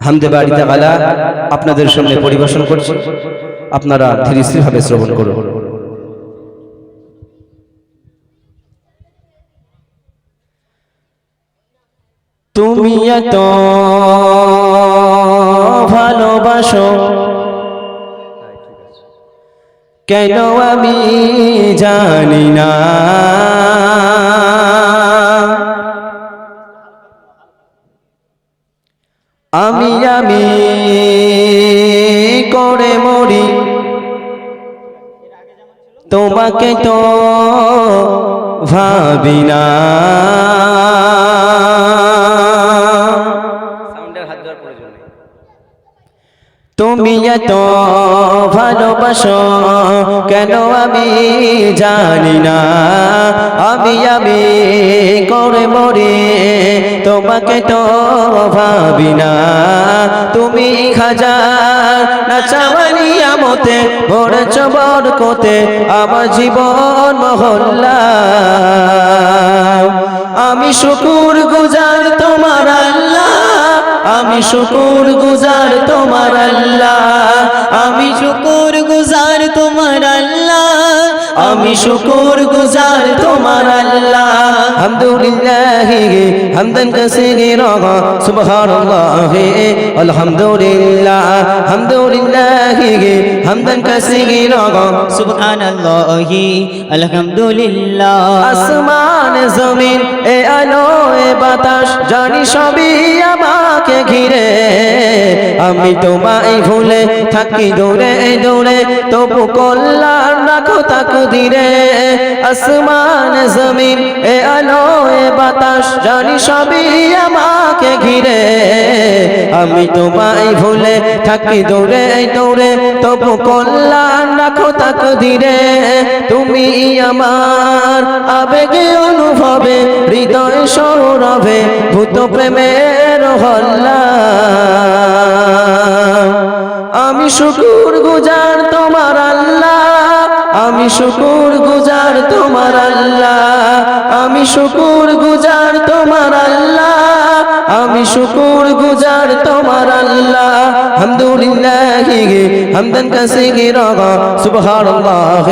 হামদে বাড়ি তাআলা আপনাদের সামনে পরিবেশন করছি, আপনারা ধীরে স্থিরভাবে শ্রবণ করুন। তুমি এত ভালোবাসো কেন আমি জানি না, আমি করে মরি তোমাকে তো ভাবি না। তুমি এত ভালোবাসো কেন আমি জানি না, আমি করে মরি তোমাকে তো ভাবি না। তুমি হাজার না চাওয়ানি আমতে ভরেছ বরকতে আমার জীবন মহল্লা। আমি শুকুর গুজার তোমার আল্লাহ, আমি শুকুর গুজার তোমার আল্লাহ, আমি শুকুর গুজার তোমার আল্লাহ, আমি শুকুর গুজার তোমার আল্লাহ। আলহামদুলিল্লাহ হামদান কাসীরা সুবহানাল্লাহ আলহামদুলিল্লাহ, আলহামদুলিল্লাহ হামদান কাসীরা সুবহানাল্লাহ আলহামদুলিল্লাহ। আসমান জমিন এ আলো এ বাতাস জানি সবই আমাকে ঘিরে, আমি তোমায় ভুলে থাকি দৌড়ে দৌড়ে তবু কল্যাণ রাখো তাকদীরে। আসমান জমিন এ আলো এ বাতাস জানি সবই আমাকে ঘিরে, আমি তোমায় ভুলে থাকি দৌড়ে দৌড়ে তবু কল্যাণ রাখো তাকদীরে। তুমি আমার আবেগে অনুভবে হৃদয় সৌরভে ভূত প্রেমের হল্লা। আমি শুকুর গুজার তোমার আল্লাহ, আমি শুকুর গুজার তোমার আল্লাহ, আমি শুকুর গুজার তোমার আল্লাহ, আমি শুকুর গুজার তোমার আল্লাহ। আলহামদুলিল্লাহ হামদান কাসীরা সুবহানাল্লাহ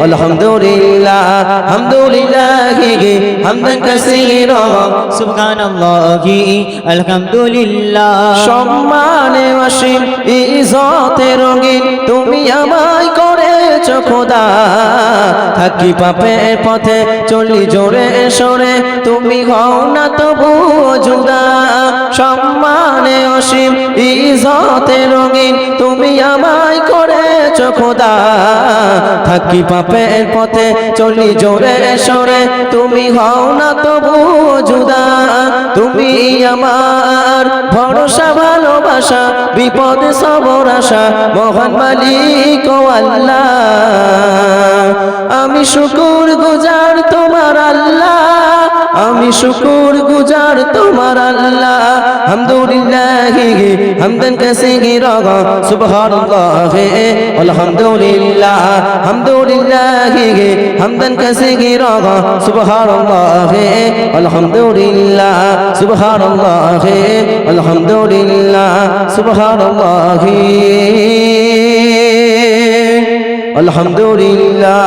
আলহামদুলিল্লাহ, আলহামদুলিল্লাহ হামদান কাসীরা সুবহানাল্লাহ আলহামদুলিল্লাহ। সম্মানে অসীম ইজ্জতে রঙিন তুমি আমায় করেছো খোদা, থাকি পাপের পথে চলি জোরে সরে তুমি হও না তবু জুদা। সম্মানে অসীম ইজ্জতে রঙিন তুমি আমায় করেছো খোদা, থাকি পাপের পথে চলি জোরে সরে তুমি হও না তবু জুদা। তুমি আমার ভরসা ভালোবাসা বিপদে সবর আশা মহান মালিক ও আল্লাহ। আমি শুকুর গুজার তোমার আল্লাহ, আমি শুকুর গুজার তোমার আল্লাহ। আলহামদুলিল্লাহ হামদান কাসীরা সুবহানাল্লাহ আলহামদুলিল্লাহ, আলহামদুলিল্লাহ হামদান কাসীরা সুবহানাল্লাহ আলহামদুলিল্লাহ, সুবহানাল্লাহ আলহামদুলিল্লাহ, সুবহানাল্লাহ আলহামদুলিল্লাহ।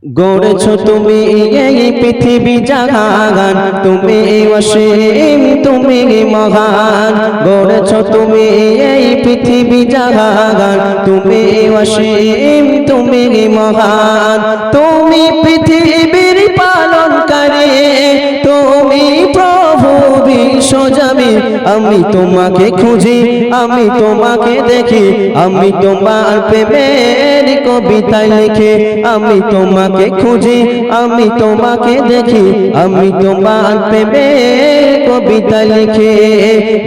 গড়েছ তুমি এই পৃথিবী জাহান, তুমি অসীম তুমি মহান। গড়েছ তুমি এই পৃথিবী জাহান, তুমি অসীম তুমি মহান। তুমি পৃথিবীর পালনকারী, তুমি প্রভু বিশ্বজামি। আমি তোমাকে খুঁজি, আমি তোমাকে দেখি, আমি তোমার প্রেমের কবিতায় লিখি। আমি তোমাকে খুঁজি, আমি তোমাকে দেখি, আমি তোমার প্রেমের কবিতা লিখি।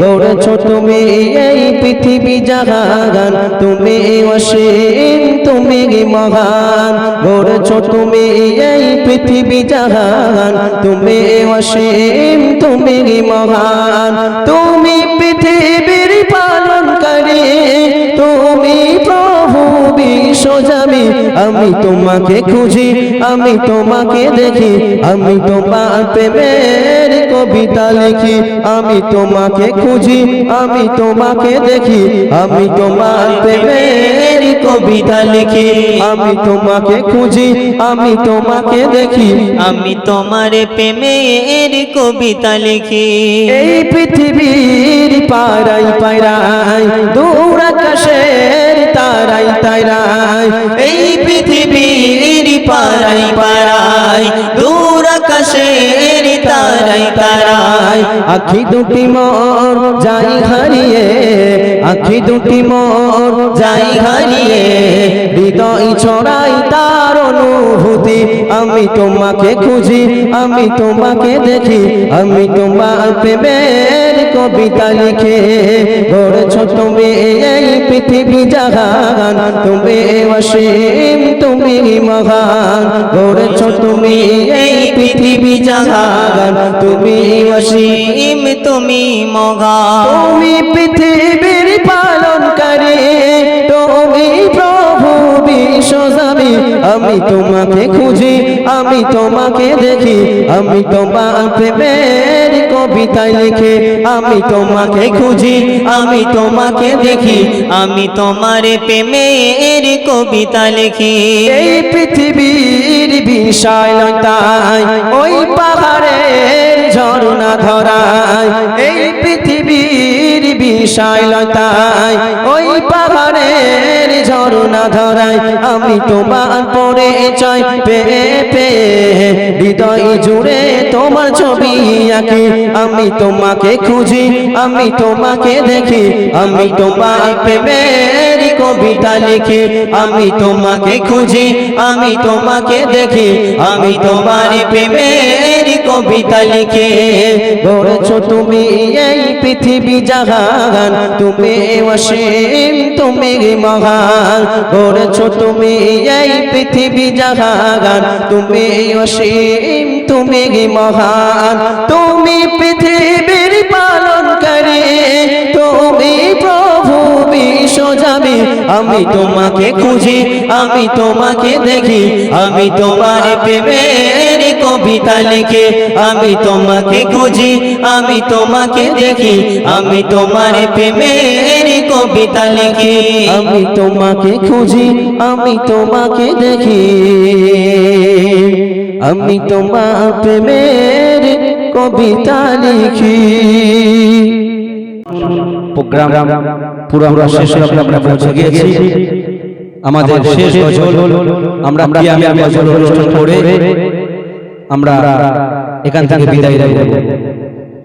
গড়েছ তুমি এই পৃথিবী জাহান, তুমি অসীম তুমি মহান। গড়েছ তুমি এই পৃথিবী জাহান, তুমি অসীম তুমি মহান। তুমি পৃথিবীর পালনকারী, তুমি প্রভু বিশ্ব সোজামি আমি তোমাকে খুঁজি আমি তোমাকে দেখি আমি তোমার প্রেমের কবিতা লিখি আমি তোমাকে খুঁজি আমি তোমাকে দেখি আমি তোমার প্রেমের কবিতা লিখি আমি তোমাকে খুঁজি আমি তোমাকে দেখি আমি তোমার প্রেমের কবিতা লিখি এই পৃথিবীর পাড়াই পায়রাই দূর আকাশের তারাই তারাই এই পৃথিবীর পাড়াই পাড়াই দূর আকাশের তারাই তারাই আখি দুটি মোর যাই হারিয়ে আখি দুটি মোর যাই হারিয়ে হৃদয় ছড়াই তার অনুভূতি আমি তোমাকে খুঁজি আমি তোমাকে দেখি আমি তোমার প্রেমের কবিতা লিখে গড়েছ তুমি এই পৃথিবী জাহান তুমি অসীম তুমি মহান গড়েছ তুমি এই পৃথিবী জাহান তুমি অসীম তুমি মহান তুমি পৃথিবীর পালনকারী তুমি প্রভু বিশ্বজামি আমি তোমাকে খুঁজি আমি তোমাকে দেখি আমি তোমার প্রেমের কবিতা লিখে আমি তোমাকে খুঁজি আমি তোমাকে দেখি আমি তোমার প্রেমের কবিতা লিখি এই পৃথিবীর বিশালতায় ওই পাহাড়ের ঝর্ণা ধরায় এই পৃথিবীর বিশালতায় ওই পাহাড়ের ঝর্ণা ধরায় আমি তোমার পরিচয় পেয়ে পেয়ে হৃদয় জুড়ে তোমার ছবি আঁকি আমি তোমাকে খুঁজি আমি তোমাকে দেখি আমি তোমার প্রেমের কবিতা লিখি আমি তোমাকে খুঁজি আমি তোমাকে দেখি আমি তোমার প্রেমের কবিতা লিখে গড়েছ তুমি এই পৃথিবী জাহান তুমি অসীম তুমি মহান গড়েছ তুমি এই পৃথিবী জাহান তুমি অসীম তুমি মহান তুমি পৃথিবীর পালনকারী তুমি প্রভু বিশ্বজামি আমি তোমাকে খুঁজি আমি তোমাকে দেখি আমি তোমার প্রেমের কবিতা লিখে আমি তোমাকে খুঁজি আমি তোমাকে দেখি আমি তোমার প্রেমের কবিতা লিখি আমি তোমাকে খুঁজি আমি তোমাকে দেখি আমি তোমার প্রেমের কবিতা লিখি প্রোগ্রাম পুরো শেষ হয়ে আমরা পৌঁছে গিয়েছি আমাদের শেষ গজল আমরা কিয়ামে গজল অনুষ্ঠান করে আমরা এখান থেকে বিদায় নেব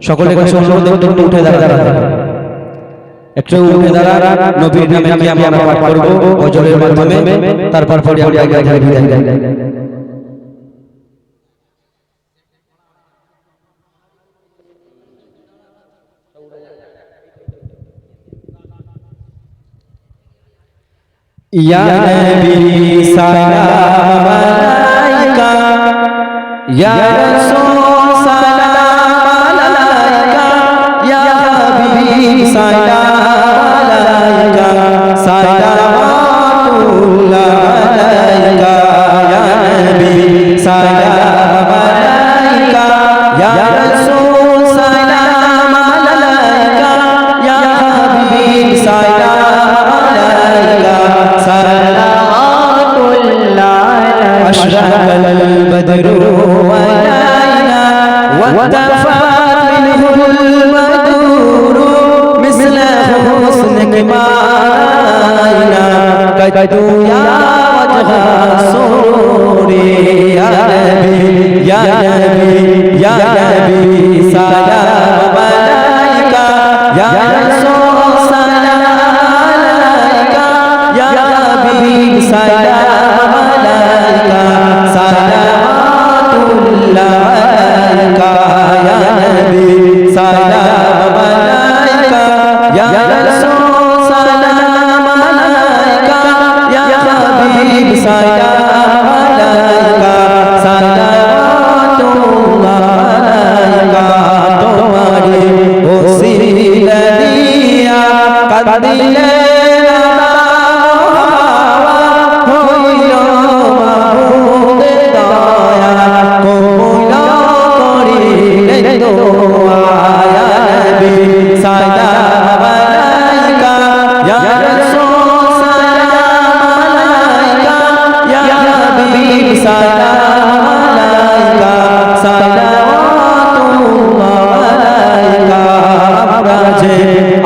সকলের কাছে অনুরোধ একটু উঠে দাঁড়ান একটু উঠে দাঁড়ান নবীর নামে কিয়ামে আমরা পাঠ করব গজলের মাধ্যমে তারপর পরে আমরা এখান থেকে বিদায় নেব या नबी सलाम अलैका या रसूल सलाम अलैका या हबीबी सलाम अलैका सलावतुल्लाह अलैका या नबी सलाम अलैका या रसूल सलाम अलैका या हबीबी सलाम أشرق البدر علينا واتفى منه البدور مثل حسنك ما رأينا قد يا وجه السرور يا نبي يا نبي يا نبي سلام عليك يا رسول سلام عليك يا حبيب سلام साया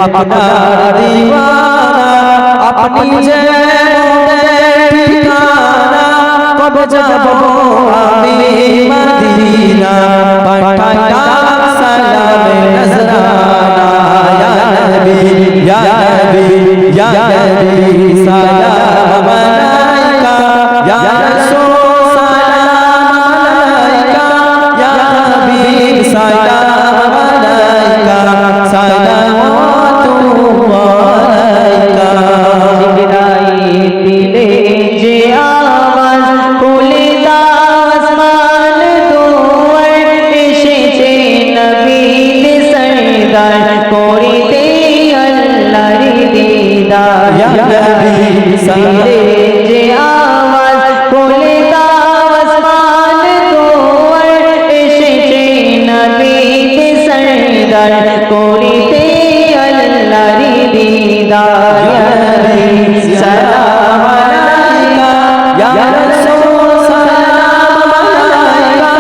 আপনার দিওয়ানা আপনি যে মোদের ঠিকানা কবে যাব আমি মদিনা পাঠাইয়া সালামে নজরানা ইয়া নবী ইয়া নবী সালাম আলাইকা ইয়া রাসূল সালাম আলাইকা ইয়া হাবিব সালাম আলাইকা সালাওয়াতুল্লাহ আলাইকা দিলে যে আওয়াজ খুলে দাও আসমান দুয়ার এসেছে নবীর সরদার করিতে আল্লাহর দিদার ইয়া নবী দিলে যে আওয়াজ খুলে দাও আসমান দুয়ার এসেছে নবীর সরদার করিতে আল্লাহর দিদার সালাম আলাইকা ইয়া রাসূল সালাম আলাইকা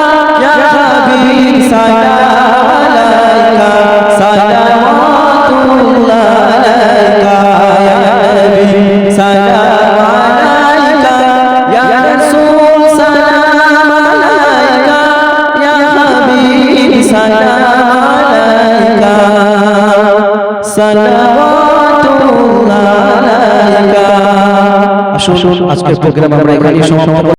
ইয়া হাবিব সালাম আলাইকা সালাওয়াতুল্লাহ আলাইকা ইয়া নবী সালাম আলাইকা ইয়া রাসূল সালাম আলাইকা ইয়া হাবিব সালাম আলাইকা সালাওয়াতুল্লাহ আলাইকা। আসুন আজকের প্রোগ্রাম আমরা এখানেই সমাপ্ত